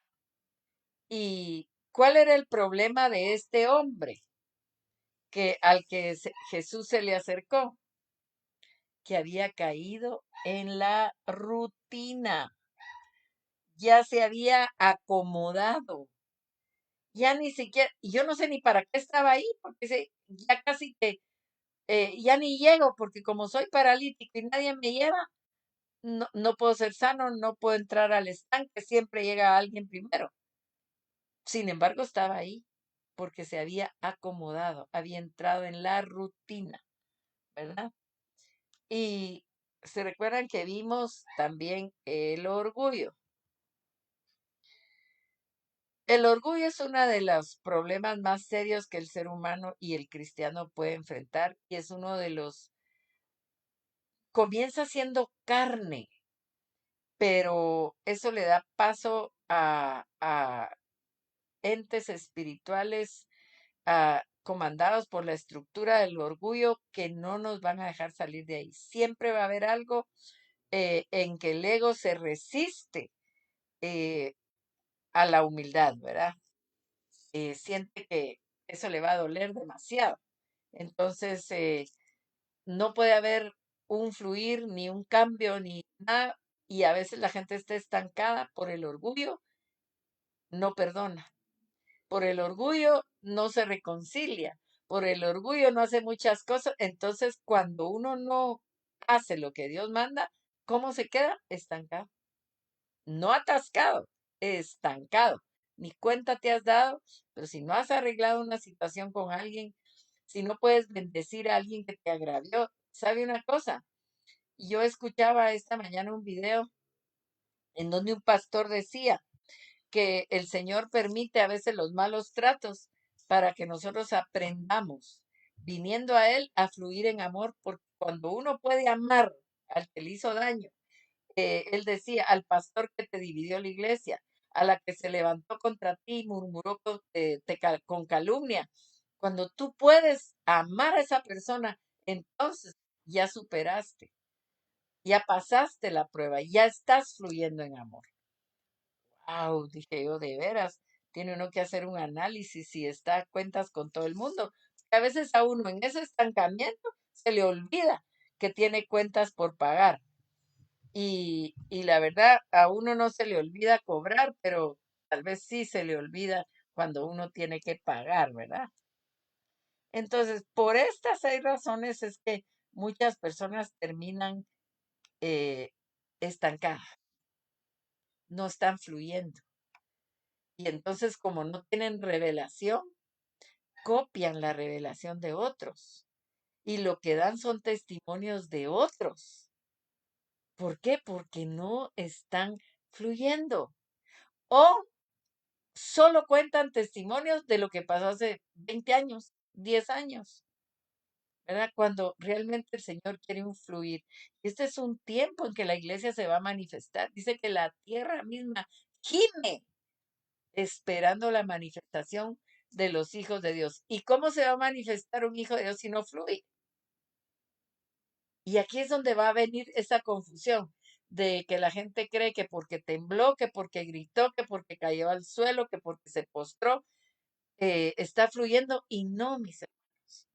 ¿Y cuál era el problema de este hombre al que Jesús se le acercó? Que había caído en la rutina, ya se había acomodado, ya ni siquiera, y yo no sé ni para qué estaba ahí, porque ya casi que ya ni llego, porque como soy paralítico y nadie me lleva, no puedo ser sano, no puedo entrar al estanque, siempre llega alguien primero. Sin embargo, estaba ahí porque se había acomodado, había entrado en la rutina, ¿verdad? Y se recuerdan que vimos también el orgullo. El orgullo es uno de los problemas más serios que el ser humano y el cristiano puede enfrentar y es uno de los, comienza siendo carne, pero eso le da paso a entes espirituales comandados por la estructura del orgullo que no nos van a dejar salir de ahí. Siempre va a haber algo en que el ego se resiste eh, a la humildad, ¿verdad? Siente que eso le va a doler demasiado. Entonces, no puede haber un fluir, ni un cambio, ni nada. Y a veces la gente está estancada por el orgullo, no perdona. Por el orgullo no se reconcilia, por el orgullo no hace muchas cosas. Entonces, cuando uno no hace lo que Dios manda, ¿cómo se queda? Estancado. No atascado, estancado. Ni cuenta te has dado, pero si no has arreglado una situación con alguien, si no puedes bendecir a alguien que te agravió, ¿sabe una cosa? Yo escuchaba esta mañana un video en donde un pastor decía, que el Señor permite a veces los malos tratos para que nosotros aprendamos, viniendo a Él, a fluir en amor, porque cuando uno puede amar al que le hizo daño, Él decía, al pastor que te dividió la iglesia, a la que se levantó contra ti y murmuró con calumnia, cuando tú puedes amar a esa persona, entonces ya superaste, ya pasaste la prueba, ya estás fluyendo en amor. Wow, dije yo, de veras, tiene uno que hacer un análisis y está a cuentas con todo el mundo. A veces a uno en ese estancamiento se le olvida que tiene cuentas por pagar. Y la verdad, a uno no se le olvida cobrar, pero tal vez sí se le olvida cuando uno tiene que pagar, ¿verdad? Entonces, por estas 6 razones es que muchas personas terminan eh, estancadas, no están fluyendo. Y entonces, como no tienen revelación, copian la revelación de otros y lo que dan son testimonios de otros. ¿Por qué? Porque no están fluyendo. O solo cuentan testimonios de lo que pasó hace 20 años, 10 años, ¿verdad? Cuando realmente el Señor quiere un fluir. Este es un tiempo en que la iglesia se va a manifestar. Dice que la tierra misma gime esperando la manifestación de los hijos de Dios. ¿Y cómo se va a manifestar un hijo de Dios si no fluye? Y aquí es donde va a venir esa confusión de que la gente cree que porque tembló, que porque gritó, que porque cayó al suelo, que porque se postró, está fluyendo. Y no, mis hermanos.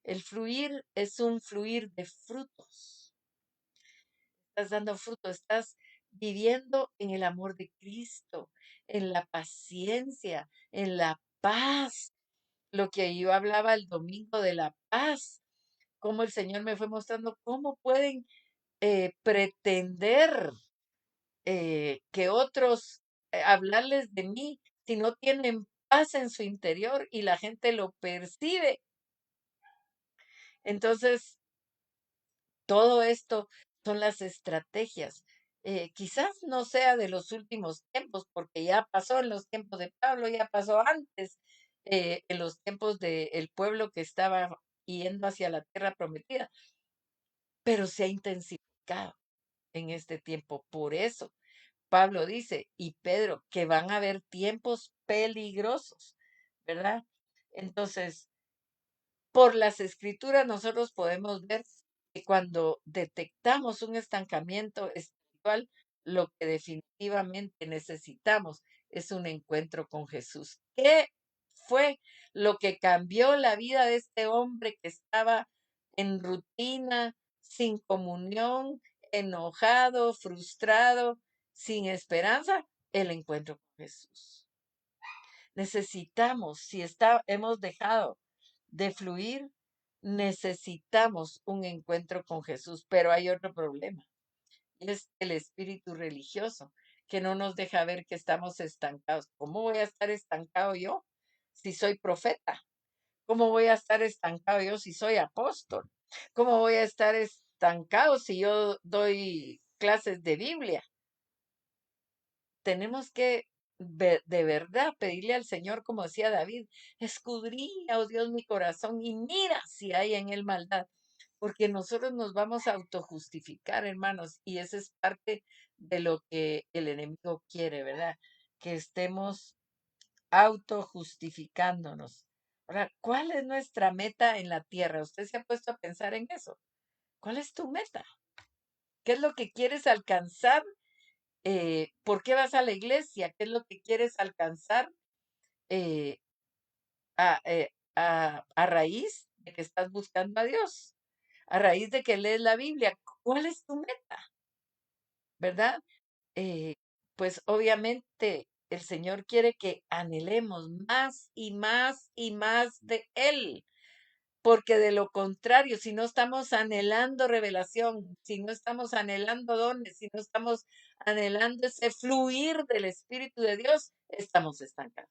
El fluir es un fluir de frutos. Estás dando fruto, estás viviendo en el amor de Cristo, en la paciencia, en la paz. Lo que yo hablaba el domingo de la paz, cómo el Señor me fue mostrando cómo pueden pretender que otros, hablarles de mí si no tienen paz en su interior y la gente lo percibe. Entonces, todo esto son las estrategias. Quizás no sea de los últimos tiempos, porque ya pasó en los tiempos de Pablo, ya pasó antes, en los tiempos del pueblo que estaba yendo hacia la tierra prometida, pero se ha intensificado en este tiempo. Por eso Pablo dice, y Pedro, que van a haber tiempos peligrosos, ¿verdad? Entonces, por las escrituras nosotros podemos ver que cuando detectamos un estancamiento espiritual, lo que definitivamente necesitamos es un encuentro con Jesús. ¿Qué fue lo que cambió la vida de este hombre que estaba en rutina, sin comunión, enojado, frustrado, sin esperanza? El encuentro con Jesús. Necesitamos, si hemos dejado de fluir, necesitamos un encuentro con Jesús, pero hay otro problema, y es el espíritu religioso, que no nos deja ver que estamos estancados. ¿Cómo voy a estar estancado yo si soy profeta? ¿Cómo voy a estar estancado yo si soy apóstol? ¿Cómo voy a estar estancado si yo doy clases de Biblia? Tenemos que de verdad pedirle al Señor, como decía David, escudriña, oh Dios, mi corazón y mira si hay en él maldad, porque nosotros nos vamos a autojustificar, hermanos, y esa es parte de lo que el enemigo quiere, ¿verdad? Que estemos autojustificándonos. Ahora, ¿cuál es nuestra meta en la tierra? ¿Usted se ha puesto a pensar en eso? ¿Cuál es tu meta? ¿Qué es lo que quieres alcanzar? ¿Por qué vas a la iglesia? ¿Qué es lo que quieres alcanzar eh, a raíz de que estás buscando a Dios? A raíz de que lees la Biblia. ¿Cuál es tu meta? ¿Verdad? Eh, pues obviamente el Señor quiere que anhelemos más y más y más de Él. Porque de lo contrario, si no estamos anhelando revelación, si no estamos anhelando dones, si no estamos anhelando ese fluir del Espíritu de Dios, estamos estancados.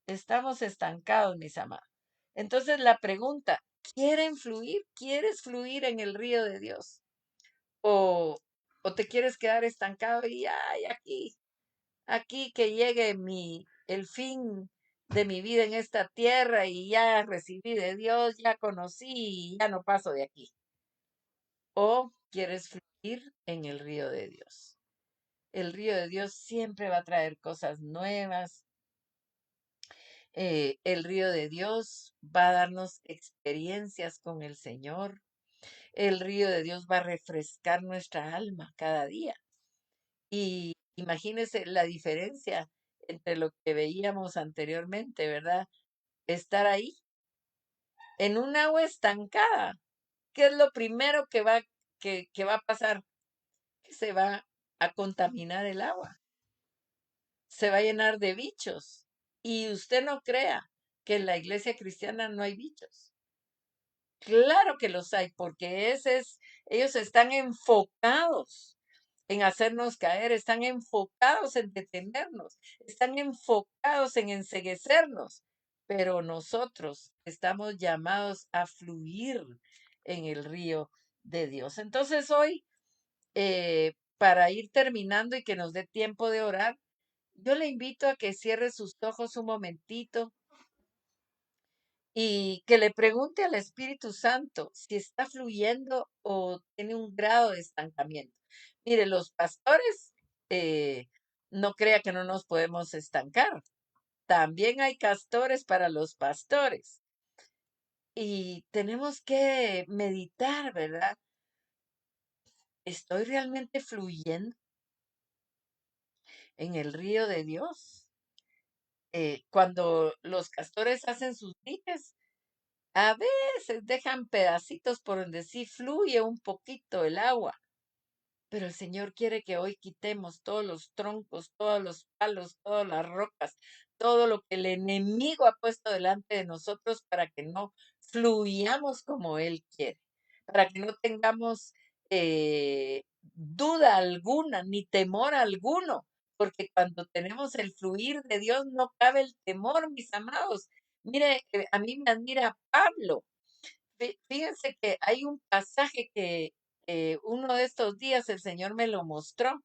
Estamos estancados, mis amados. Entonces la pregunta, ¿quieren fluir? ¿Quieres fluir en el río de Dios? ¿O, o te quieres quedar estancado y ay, aquí que llegue el fin de mi vida en esta tierra y ya recibí de Dios, ya conocí y ya no paso de aquí? ¿O quieres fluir en el río de Dios? El río de Dios siempre va a traer cosas nuevas. El río de Dios va a darnos experiencias con el Señor. El río de Dios va a refrescar nuestra alma cada día. Y imagínese la diferencia entre lo que veíamos anteriormente, ¿verdad? Estar ahí en un agua estancada. ¿Qué es lo primero que va a pasar? Que se va a contaminar el agua, se va a llenar de bichos. Y usted no crea que en la iglesia cristiana no hay bichos. Claro que los hay, porque ellos están enfocados en hacernos caer, están enfocados en detenernos, están enfocados en enceguecernos, pero nosotros estamos llamados a fluir en el río de Dios. Entonces hoy, para ir terminando y que nos dé tiempo de orar, yo le invito a que cierre sus ojos un momentito y que le pregunte al Espíritu Santo si está fluyendo o tiene un grado de estancamiento. Mire, los pastores, eh, no crea que no nos podemos estancar. También hay castores para los pastores. Y tenemos que meditar, ¿verdad? ¿Estoy realmente fluyendo en el río de Dios? Cuando los castores hacen sus diques, a veces dejan pedacitos por donde sí fluye un poquito el agua, pero el Señor quiere que hoy quitemos todos los troncos, todos los palos, todas las rocas, todo lo que el enemigo ha puesto delante de nosotros para que no fluyamos como Él quiere, para que no tengamos duda alguna ni temor alguno, porque cuando tenemos el fluir de Dios no cabe el temor, mis amados. Mire, a mí me admira Pablo. Fíjense que hay un pasaje que uno de estos días el Señor me lo mostró.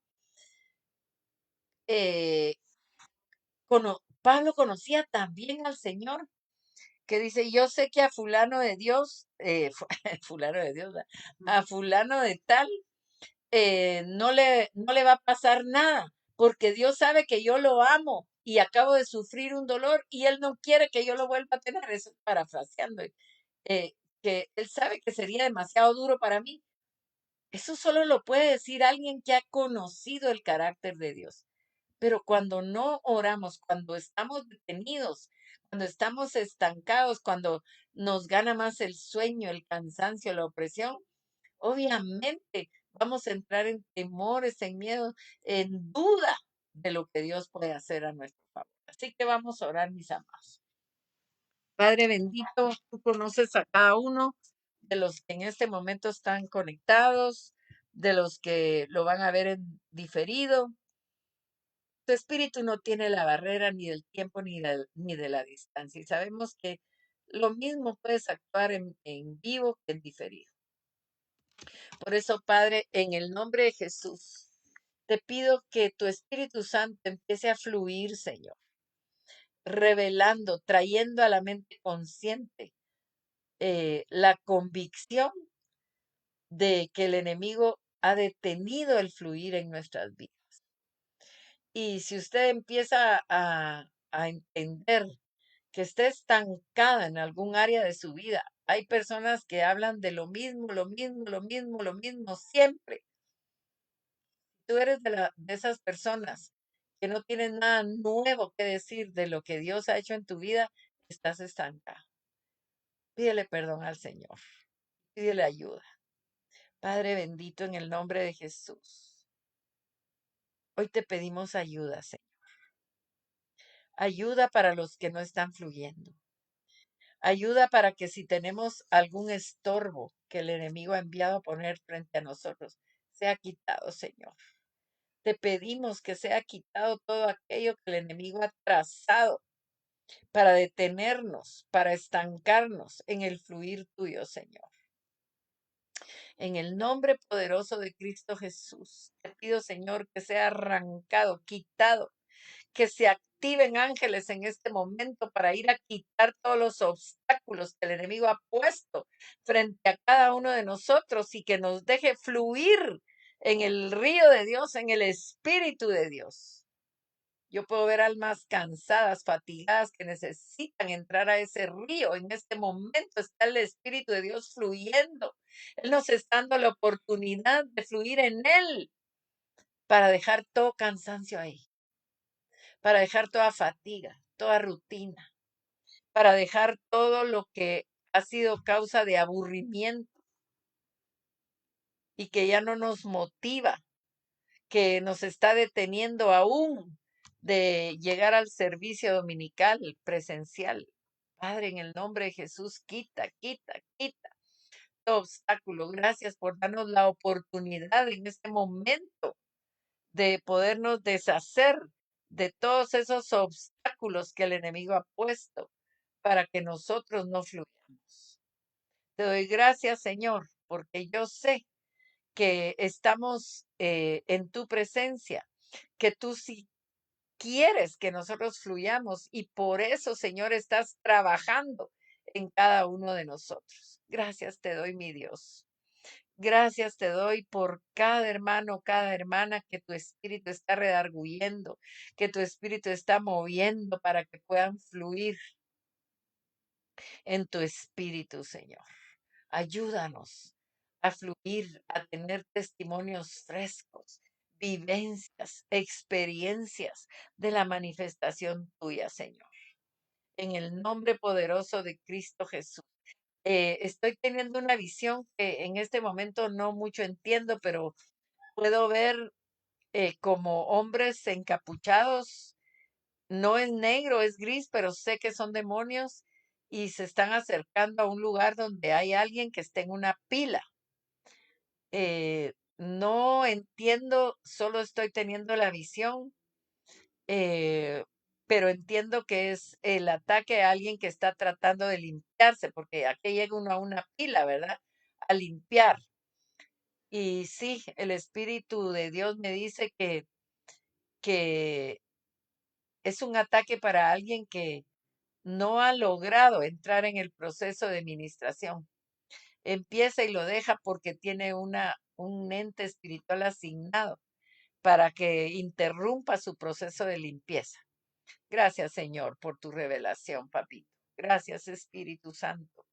Eh, Pablo conocía también al Señor, que dice, yo sé que a fulano de Dios, fulano de Dios, ¿verdad? A fulano de tal, no le va a pasar nada, porque Dios sabe que yo lo amo y acabo de sufrir un dolor y Él no quiere que yo lo vuelva a tener. Eso parafraseando, eh, que Él sabe que sería demasiado duro para mí. Eso solo lo puede decir alguien que ha conocido el carácter de Dios. Pero cuando no oramos, cuando estamos detenidos, cuando estamos estancados, cuando nos gana más el sueño, el cansancio, la opresión, obviamente vamos a entrar en temores, en miedo, en duda de lo que Dios puede hacer a nuestro favor. Así que vamos a orar, mis amados. Padre bendito, tú conoces a cada uno de los que en este momento están conectados, de los que lo van a ver en diferido. Tu espíritu no tiene la barrera ni del tiempo ni de la distancia. Y sabemos que lo mismo puedes actuar en vivo que en diferido. Por eso, Padre, en el nombre de Jesús, te pido que tu Espíritu Santo empiece a fluir, Señor, revelando, trayendo a la mente consciente la convicción de que el enemigo ha detenido el fluir en nuestras vidas. Y si usted empieza a entender que esté estancada en algún área de su vida, hay personas que hablan de lo mismo, lo mismo, lo mismo, lo mismo, siempre. Tú eres de esas personas que no tienen nada nuevo que decir de lo que Dios ha hecho en tu vida, estás estancada. Pídele perdón al Señor, pídele ayuda. Padre bendito, en el nombre de Jesús, hoy te pedimos ayuda, Señor. Ayuda para los que no están fluyendo. Ayuda para que si tenemos algún estorbo que el enemigo ha enviado a poner frente a nosotros, sea quitado, Señor. Te pedimos que sea quitado todo aquello que el enemigo ha trazado para detenernos, para estancarnos en el fluir tuyo, Señor. En el nombre poderoso de Cristo Jesús, te pido, Señor, que sea arrancado, quitado, que se activen ángeles en este momento para ir a quitar todos los obstáculos que el enemigo ha puesto frente a cada uno de nosotros y que nos deje fluir en el río de Dios, en el Espíritu de Dios. Yo puedo ver almas cansadas, fatigadas, que necesitan entrar a ese río. En este momento está el Espíritu de Dios fluyendo. Él nos está dando la oportunidad de fluir en Él para dejar todo cansancio ahí, para dejar toda fatiga, toda rutina, para dejar todo lo que ha sido causa de aburrimiento y que ya no nos motiva, que nos está deteniendo aún de llegar al servicio dominical presencial. Padre, en el nombre de Jesús, quita, quita, quita todo obstáculo. Gracias por darnos la oportunidad en este momento de podernos deshacer de todos esos obstáculos que el enemigo ha puesto para que nosotros no fluyamos. Te doy gracias, Señor, porque yo sé que estamos en tu presencia, que tú sí quieres que nosotros fluyamos y por eso, Señor, estás trabajando en cada uno de nosotros. Gracias te doy, mi Dios. Gracias te doy por cada hermano, cada hermana que tu espíritu está redarguyendo, que tu espíritu está moviendo para que puedan fluir en tu espíritu, Señor. Ayúdanos a fluir, a tener testimonios frescos, vivencias, experiencias de la manifestación tuya, Señor. En el nombre poderoso de Cristo Jesús. Estoy teniendo una visión que en este momento no mucho entiendo, pero puedo ver como hombres encapuchados. No es negro, es gris, pero sé que son demonios y se están acercando a un lugar donde hay alguien que está en una pila. No entiendo, solo estoy teniendo la visión eh, pero entiendo que es el ataque a alguien que está tratando de limpiarse, porque aquí llega uno a una pila, ¿verdad? A limpiar. Y sí, el Espíritu de Dios me dice que es un ataque para alguien que no ha logrado entrar en el proceso de ministración. Empieza y lo deja porque tiene un ente espiritual asignado para que interrumpa su proceso de limpieza. Gracias, Señor, por tu revelación, papito. Gracias, Espíritu Santo,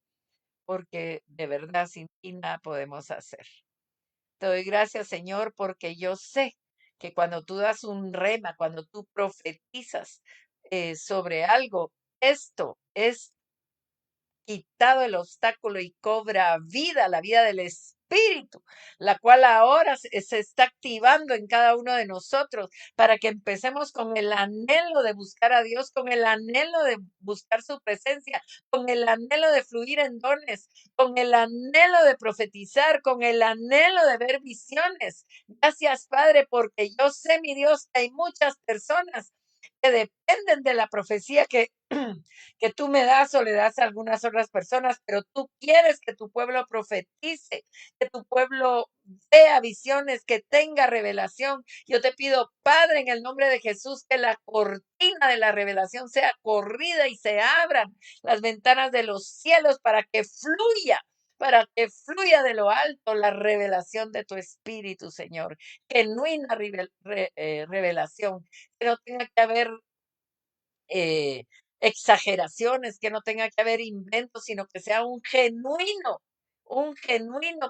porque de verdad sin ti nada podemos hacer. Te doy gracias, Señor, porque yo sé que cuando tú das un rema, cuando tú profetizas sobre algo, esto es quitado el obstáculo y cobra vida, la vida del Espíritu, la cual ahora se está activando en cada uno de nosotros para que empecemos con el anhelo de buscar a Dios, con el anhelo de buscar su presencia, con el anhelo de fluir en dones, con el anhelo de profetizar, con el anhelo de ver visiones. Gracias, Padre, porque yo sé, mi Dios, que hay muchas personas que dependen de la profecía que tú me das o le das a algunas otras personas, pero tú quieres que tu pueblo profetice, que tu pueblo vea visiones, que tenga revelación. Yo te pido, Padre, en el nombre de Jesús, que la cortina de la revelación sea corrida y se abran las ventanas de los cielos para que fluya de lo alto la revelación de tu Espíritu, Señor. Genuina revelación, que no tenga que haber eh, exageraciones, que no tenga que haber inventos, sino que sea un genuino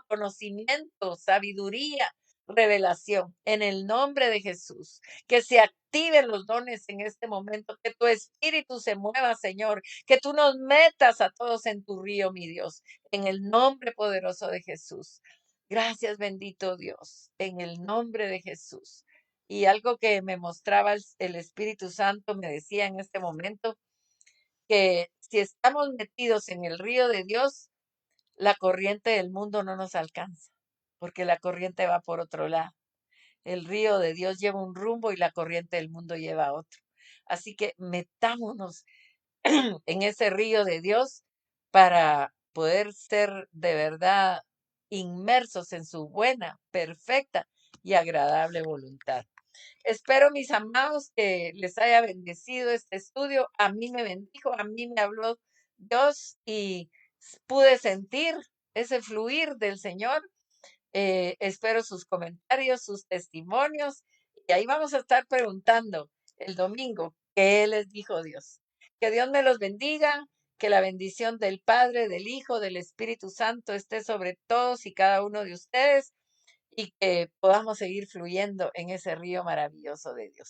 conocimiento, sabiduría, revelación, en el nombre de Jesús. Que se activen los dones en este momento, que tu espíritu se mueva, Señor, que tú nos metas a todos en tu río, mi Dios, en el nombre poderoso de Jesús. Gracias, bendito Dios, en el nombre de Jesús. Y algo que me mostraba el Espíritu Santo me decía en este momento que si estamos metidos en el río de Dios, la corriente del mundo no nos alcanza, porque la corriente va por otro lado. El río de Dios lleva un rumbo y la corriente del mundo lleva otro. Así que metámonos en ese río de Dios para poder ser de verdad inmersos en su buena, perfecta y agradable voluntad. Espero, mis amados, que les haya bendecido este estudio. A mí me bendijo, a mí me habló Dios y pude sentir ese fluir del Señor. Espero sus comentarios, sus testimonios y ahí vamos a estar preguntando el domingo qué les dijo Dios. Que Dios me los bendiga, que la bendición del Padre, del Hijo, del Espíritu Santo esté sobre todos y cada uno de ustedes y que podamos seguir fluyendo en ese río maravilloso de Dios.